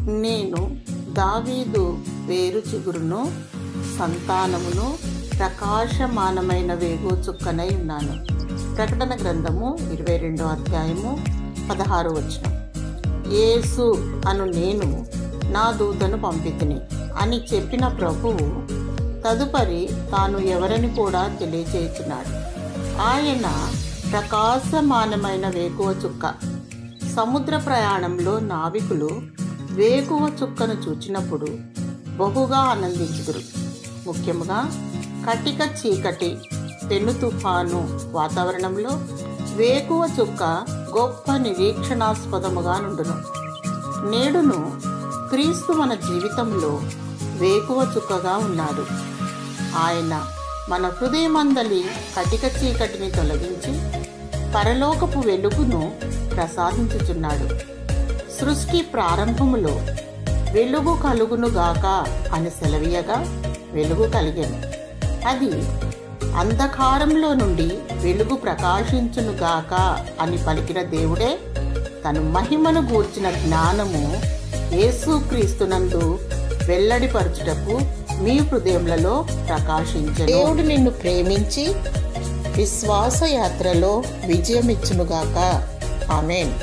నేను దావీదు వేరు చిగురును, సంతానమును, ప్రకాశమానమైన వేగు చుక్కనై ఉన్నాను. ప్రకటన గ్రంథము 22వ అధ్యాయము 16వ వచనం. యేసు అను నేను నా దూతను పంపితిని అని చెప్పిన ప్రభువు తదుపరి తాను ఎవరని కూడా తెలియచేయుచున్నాడు. ఆయన ప్రకాశమానమైన వేకువ చుక్క. సముద్ర ప్రయాణంలో నావికులు వేకువ చుక్కను చూచినప్పుడు బహుగా ఆనందించుదురు. ముఖ్యముగా కటిక చీకటి, పెను తుఫాను వాతావరణంలో వేకువ చుక్క గొప్ప నిరీక్షణాస్పదముగా నుండును. నేడును క్రీస్తు మన జీవితంలో వేకువ చుక్కగా ఉన్నాడు. ఆయన మన హృదయమందలి కటిక చీకటిని తొలగించి పరలోకపు వెలుగును ప్రసాదించుచున్నాడు. సృష్టి ప్రారంభములో వెలుగు కలుగునుగాక అని సెలవీయగా వెలుగు కలిగెను. అది అంధకారంలో నుండి వెలుగు ప్రకాశించునుగాక అని పలికిన దేవుడే తన మహిమను గూర్చిన జ్ఞానము యేసుక్రీస్తునందు వెల్లడిపరచుటకు మీ హృదయములలో ప్రకాశించెను. దేవుడు నిన్ను ప్రేమించి విశ్వాస యాత్రలో విజయమిచ్చునుగాక. ఆమేన్.